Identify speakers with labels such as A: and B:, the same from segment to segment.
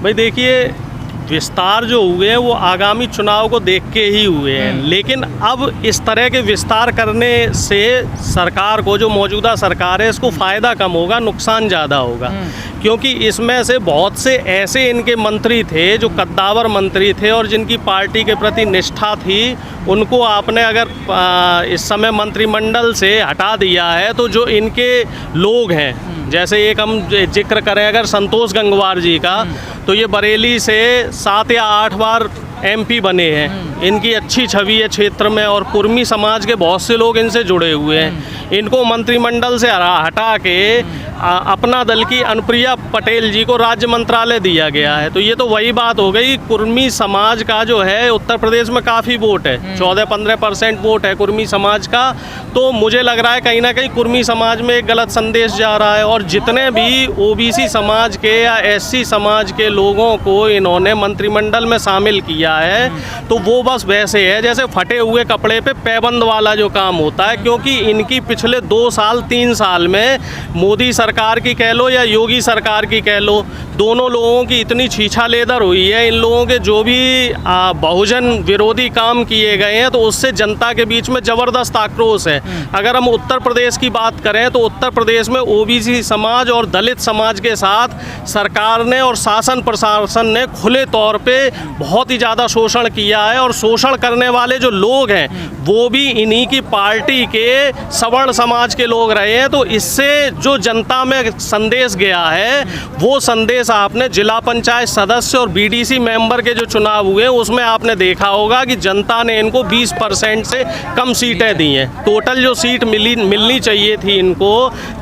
A: भाई देखिए, विस्तार जो हुए हैं वो आगामी चुनाव को देख के ही हुए हैं, लेकिन अब इस तरह के विस्तार करने से सरकार को, जो मौजूदा सरकार है, इसको फ़ायदा कम होगा, नुकसान ज़्यादा होगा। क्योंकि इसमें से बहुत से ऐसे इनके मंत्री थे जो कद्दावर मंत्री थे और जिनकी पार्टी के प्रति निष्ठा थी, उनको आपने अगर इस समय मंत्रिमंडल से हटा दिया है तो जो इनके लोग हैं, जैसे एक हम जिक्र करें अगर संतोष गंगवार जी का, तो ये बरेली से 7 या 8 बार MP बने हैं। इनकी अच्छी छवि है क्षेत्र में और कुर्मी समाज के बहुत से लोग इनसे जुड़े हुए हैं। इनको मंत्रिमंडल से हटा के अपना दल की अनुप्रिया पटेल जी को राज्य मंत्रालय दिया गया है। तो ये तो वही बात हो गई, कुर्मी समाज का जो है उत्तर प्रदेश में काफ़ी वोट है, 14-15% वोट है कुर्मी समाज का। तो मुझे लग रहा है कहीं ना कहीं कुर्मी समाज में एक गलत संदेश जा रहा है। और जितने भी OBC समाज के या SC समाज के लोगों को इन्होंने मंत्रिमंडल में शामिल किया है, तो वो बस वैसे है जैसे फटे हुए कपड़े पे पैबंद वाला जो काम होता है। क्योंकि इनकी पिछले 2 साल 3 साल में मोदी सरकार की कह लो या योगी सरकार की कह लो, दोनों लोगों की इतनी छीछा लेदर हुई है। इन लोगों के जो भी बहुजन विरोधी काम किए गए हैं, तो उससे जनता के बीच में ज़बरदस्त आक्रोश है। अगर हम उत्तर प्रदेश की बात करें तो उत्तर प्रदेश में OBC समाज और दलित समाज के साथ सरकार ने और शासन प्रशासन ने खुले तौर पे बहुत ही ज़्यादा शोषण किया है। और शोषण करने वाले जो लोग हैं वो भी इन्हीं की पार्टी के सवर्ण समाज के लोग रहे हैं। तो इससे जो जनता में संदेश गया है, वो संदेश आपने जिला पंचायत सदस्य और BDC मेंबर के जो चुनाव हुए उसमें आपने देखा होगा कि जनता ने इनको 20% से कम सीटें दी हैं। टोटल जो सीट मिलनी चाहिए थी इनको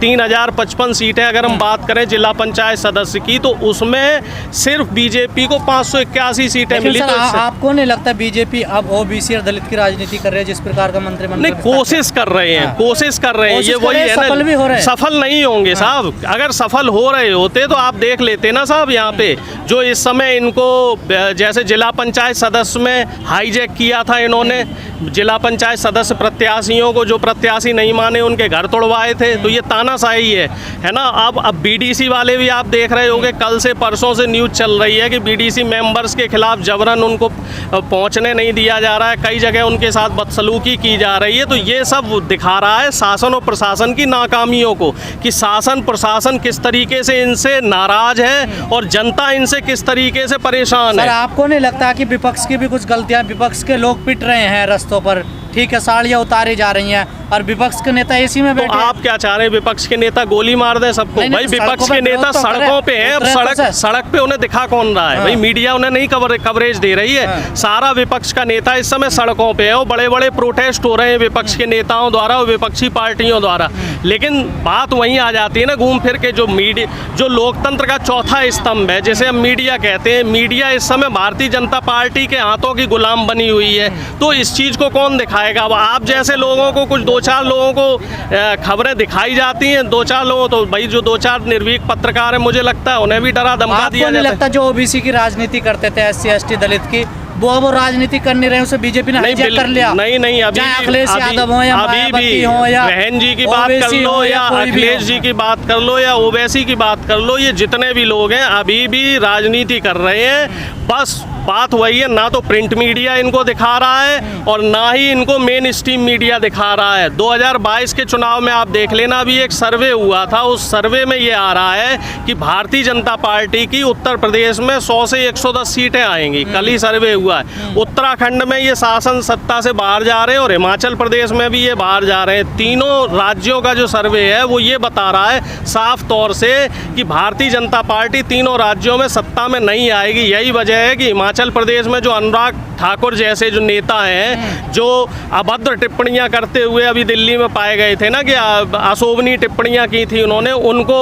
A: 3055 सीटें अगर हम बात करें जिला पंचायत सदस्य की, तो उसमें सिर्फ BJP को 581 सीटें मिली। तो
B: आपको नहीं लगता BJP अब OBC और दलित की राजनीति कर रहे हैं जिस प्रकार का मंत्रिमंडल?
A: नहीं, कोशिश कर रहे हैं, कोशिश कर रहे हैं, ये वही है ना,
B: सफल भी हो रहे हैं।
A: सफल नहीं होंगे साहब। अगर सफल हो रहे होते तो आप देख लेते ना साहब, यहाँ पे जो इस समय इनको जैसे जिला पंचायत सदस्य में हाईजैक किया था इन्होंने, जिला पंचायत सदस्य प्रत्याशियों को, जो प्रत्याशी नहीं माने उनके घर तोड़वाए थे। तो ये तानाशाही है ना। अब BDC वाले भी आप देख रहे होंगे, कल से परसों से न्यूज़ चल रही है कि BDC मेंबर्स के खिलाफ जबरन उनको पहुंचने नहीं दिया जा रहा है, कई जगह उनके साथ बदसलूकी की जा रही है। तो ये सब दिखा रहा है शासन और प्रशासन की नाकामियों को, कि शासन प्रशासन किस तरीके से इनसे नाराज है और जनता इनसे किस तरीके से परेशान है।
B: आपको नहीं लगता कि विपक्ष की भी कुछ गलतियां, विपक्ष के लोग पिट रहे हैं रस्तों पर, ठीक है, साड़ियाँ उतारी जा रही हैं और विपक्ष के नेता AC में बैठे?
A: तो आप क्या चाह रहे हैं, विपक्ष के नेता गोली मार दें सबको? भाई विपक्ष के नेता सड़कों पे हैं, अब सड़क पे उन्हें दिखा कौन रहा है? भाई मीडिया उन्हें नहीं कवरेज दे रही है। सारा विपक्ष का नेता इस समय सड़कों पे है और बड़े बड़े प्रोटेस्ट हो रहे हैं विपक्ष के नेताओं द्वारा और विपक्षी पार्टियों द्वारा। लेकिन बात वहीं आ जाती है ना घूम फिर के, जो लोकतंत्र का चौथा स्तंभ है जिसे हम मीडिया कहते हैं, मीडिया इस समय भारतीय जनता पार्टी के हाथों की गुलाम बनी हुई है। तो इस चीज़ को कौन दिखाएगा? अब आप जैसे लोगों को, कुछ 2-4 लोगों को खबरें दिखाई जाती हैं, 2-4 लोगों, तो भाई जो 2-4 निर्भीक पत्रकार हैं, मुझे लगता है उन्हें भी डरा धमका दिया जाता है।
B: लगता जो OBC की राजनीति करते थे, SC ST दलित की, वो राजनीति कर नहीं रहे, उसे BJP ने हाईजैक कर लिया?
A: नहीं, अभी
B: अखिलेश यादव हो या मायावती हो या
A: बहन जी की बात कर लो या अखिलेश जी की बात कर लो या OBC की बात कर लो, ये जितने भी लोग हैं अभी भी राजनीति कर रहे हैं। बस बात वही है, ना तो प्रिंट मीडिया इनको दिखा रहा है और ना ही इनको मेन स्ट्रीम मीडिया दिखा रहा है। 2022 के चुनाव में आप देख लेना, अभी एक सर्वे हुआ था, उस सर्वे में ये आ रहा है कि भारतीय जनता पार्टी की उत्तर प्रदेश में 100 से 110 सीटें आएंगी। कल ही सर्वे हुआ है। उत्तराखंड में ये शासन सत्ता से बाहर जा रहे हैं और हिमाचल प्रदेश में भी ये बाहर जा रहे हैं। तीनों राज्यों का जो सर्वे है वो ये बता रहा है साफ तौर से कि भारतीय जनता पार्टी तीनों राज्यों में सत्ता में नहीं आएगी। यही वजह है कि हिमाचल प्रदेश में जो अनुराग ठाकुर जैसे जो नेता हैं, जो अभद्र टिप्पणियां करते हुए अभी दिल्ली में पाए गए थे ना, कि अशोभनीय टिप्पणियां की थी उन्होंने, उनको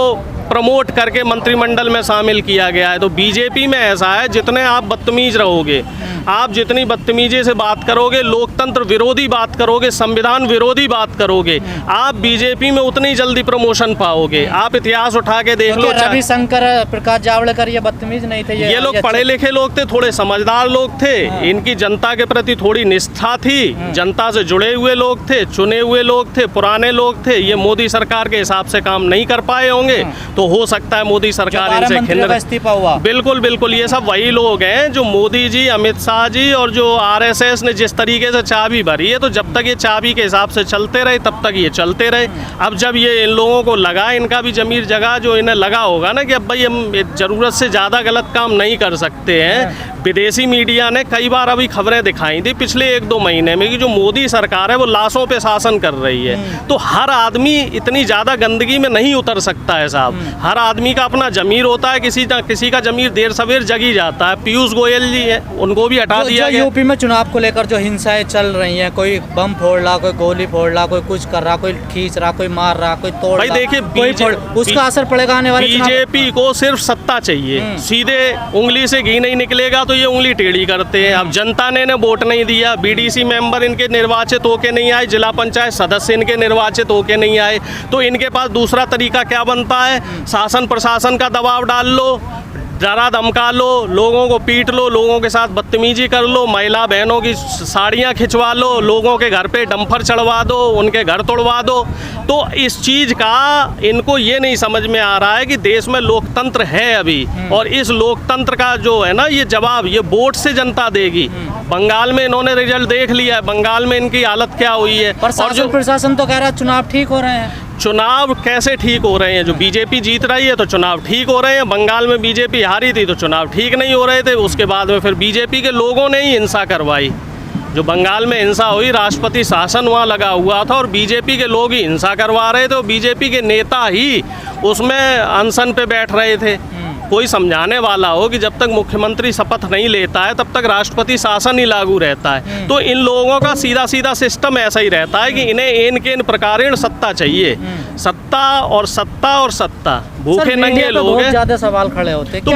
A: प्रमोट करके मंत्रिमंडल में शामिल किया गया है। तो BJP में ऐसा है, जितने आप बदतमीज रहोगे, आप जितनी बदतमीजी से बात करोगे, लोकतंत्र विरोधी बात करोगे, संविधान विरोधी बात करोगे, आप BJP में उतनी जल्दी प्रमोशन पाओगे। आप इतिहास उठा के देख लो।
B: रविशंकर, प्रकाश जावड़ेकर ये बदतमीज नहीं थे,
A: ये लोग पढ़े लिखे लोग थे, थोड़े समझदार लोग थे, इनकी जनता के प्रति थोड़ी निष्ठा थी, जनता से जुड़े हुए लोग थे, चुने हुए लोग थे, पुराने लोग थे। ये मोदी सरकार के हिसाब से काम नहीं कर पाए होंगे, तो तो हो सकता है मोदी सरकार
B: 12
A: इनसे
B: मंत्रियों का इस्तीफा हुआ।
A: बिल्कुल बिल्कुल, ये सब वही लोग हैं जो मोदी जी, अमित शाह जी और जो आरएसएस ने जिस तरीके से चाबी भरी है, तो जब तक ये चाबी के हिसाब से चलते रहे तब तक ये चलते रहे। अब जब ये इन लोगों को लगा, इनका भी जमीर जगह जो इन्हें लगा होगा ना कि अब भाई हम ज़रूरत से ज़्यादा गलत काम नहीं कर सकते हैं। विदेशी मीडिया ने कई बार अभी खबरें दिखाई थी पिछले 1-2 महीने में कि जो मोदी सरकार है वो लाशों पे शासन कर रही है। तो हर आदमी इतनी ज़्यादा गंदगी में नहीं उतर सकता है साहब। हर आदमी का अपना जमीर होता है, किसी ना किसी का जमीर देर सवेर जग ही जाता है। पीयूष गोयल जी हैं, उनको भी हटा दिया गया।
B: यूपी में चुनाव को लेकर जो हिंसाएं चल रही हैं, कोई बम फोड़ रहा, कोई गोली फोड़ रहा, कोई कुछ कर रहा, कोई खींच रहा, कोई मार रहा, कोई तोड़
A: भाई
B: रहा,
A: देखिए,
B: उसका असर पड़ेगा आने वाले चुनाव।
A: बीजेपी को सिर्फ सत्ता चाहिए, सीधे उंगली से घी नहीं निकलेगा तो ये उंगली टेढ़ी करते हैं। अब जनता ने वोट नहीं दिया, बीडीसी मेंबर इनके निर्वाचित होके नहीं आए, जिला पंचायत सदस्य इनके निर्वाचित होके नहीं आए, तो इनके पास दूसरा तरीका क्या बनता है? शासन प्रशासन का दबाव डाल लो, डरा धमका लो, लोगों को पीट लो, लोगों के साथ बदतमीजी कर लो, महिला बहनों की साड़ियाँ खिंचवा लो, लोगों के घर पे डंपर चढ़वा दो, उनके घर तोड़वा दो। तो इस चीज़ का इनको ये नहीं समझ में आ रहा है कि देश में लोकतंत्र है अभी, और इस लोकतंत्र का जो है ना ये जवाब ये वोट से जनता देगी। बंगाल में इन्होंने रिजल्ट देख लिया है, बंगाल में इनकी हालत क्या हुई है।
B: और जो प्रशासन तो कह रहा है चुनाव ठीक हो रहे हैं।
A: चुनाव कैसे ठीक हो रहे हैं? जो बीजेपी जीत रही है तो चुनाव ठीक हो रहे हैं। बंगाल में बीजेपी हारी थी तो चुनाव ठीक नहीं हो रहे थे। उसके बाद में फिर बीजेपी के लोगों ने ही हिंसा करवाई। जो बंगाल में हिंसा हुई, राष्ट्रपति शासन वहाँ लगा हुआ था और बीजेपी के लोग ही हिंसा करवा रहे थे। बीजेपी के नेता ही उसमें अनशन पे बैठ रहे थे। कोई समझाने वाला हो कि जब तक मुख्यमंत्री शपथ नहीं लेता है तब तक राष्ट्रपति शासन ही लागू रहता है। तो इन लोगों का सीधा सीधा सिस्टम ऐसा ही रहता है कि इन्हें इनके इन प्रकारेण सत्ता चाहिए, सत्ता और सत्ता और सत्ता। भूखे नंगे लोग हैं।
B: ज्यादा सवाल खड़े होते हैं।
A: तो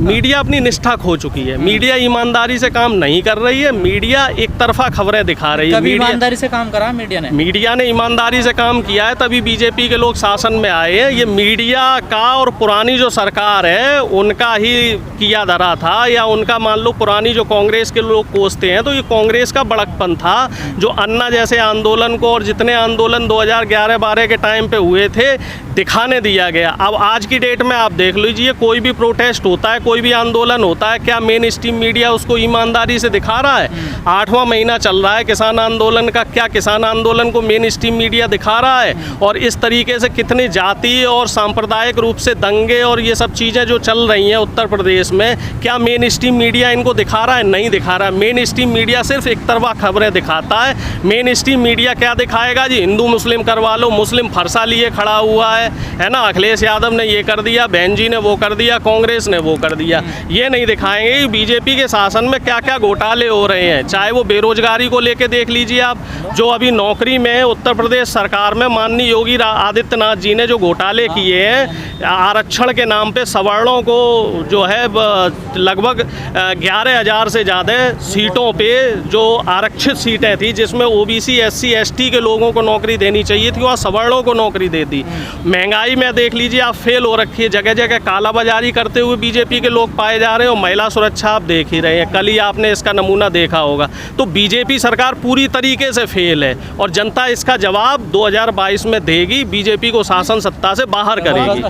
A: मीडिया अपनी निष्ठा खो चुकी है। मीडिया ईमानदारी से काम नहीं कर रही है। मीडिया एक तरफा खबरें दिखा रही है।
B: कभी ईमानदारी से काम करा मीडिया ने
A: ईमानदारी से काम किया है, तभी बीजेपी के लोग शासन में आए हैं। ये मीडिया का और पुरानी जो सरकार है उनका ही किया धरा था, या उनका मान लो पुरानी जो कांग्रेस के लोग कोसते हैं तो ये कांग्रेस का बड़कपन था जो अन्ना जैसे आंदोलन को और जितने आंदोलन 2011-12 के टाइम पे हुए थे दिखाने दिया गया। अब आज की डेट में आप देख लीजिए, कोई भी प्रोटेस्ट होता है, कोई भी आंदोलन होता है, क्या मेन स्ट्रीम मीडिया उसको ईमानदारी से दिखा रहा है? 8वां महीना चल रहा है किसान आंदोलन का, क्या किसान आंदोलन को मेन स्ट्रीम मीडिया दिखा रहा है? और इस तरीके से कितनी जातीय और सांप्रदायिक रूप से दंगे और ये सब चीज़ें जो चल रही हैं उत्तर प्रदेश में, क्या मेन स्ट्रीम मीडिया इनको दिखा रहा है? नहीं दिखा रहा है। मेन स्ट्रीम मीडिया सिर्फ एक तरफा खबरें दिखाता है। मेन स्ट्रीम मीडिया क्या दिखाएगा जी? हिंदू मुस्लिम करवा लो, मुस्लिम फरसा लिए खड़ा हुआ है ना, अखिलेश यादव ने ये कर दिया, बहन जी ने वो कर दिया, कांग्रेस ने वो कर दिया। ये नहीं दिखाएंगे कि बीजेपी के शासन में क्या क्या घोटाले हो रहे हैं। चाहे वो बेरोजगारी को लेके देख लीजिए आप, जो अभी नौकरी में उत्तर प्रदेश सरकार में माननीय योगी आदित्यनाथ जी ने जो घोटाले किए हैं, आरक्षण के नाम पे सवर्णों को जो है लगभग 11,000 से ज़्यादा सीटों पे जो आरक्षित सीटें थी जिसमें ओबीसी SC ST के लोगों को नौकरी देनी चाहिए थी, वहाँ सवर्णों को नौकरी दे दी। महंगाई में देख लीजिए आप, फेल हो रखी है। जगह जगह कालाबाजारी करते हुए बीजेपी के लोग पाए जा रहे हैं। और महिला सुरक्षा आप देख ही रहे हैं, कल ही आपने इसका नमूना देखा होगा। तो बीजेपी सरकार पूरी तरीके से फेल है और जनता इसका जवाब 2022 में देगी। बीजेपी को शासन सत्ता से बाहर करेगी।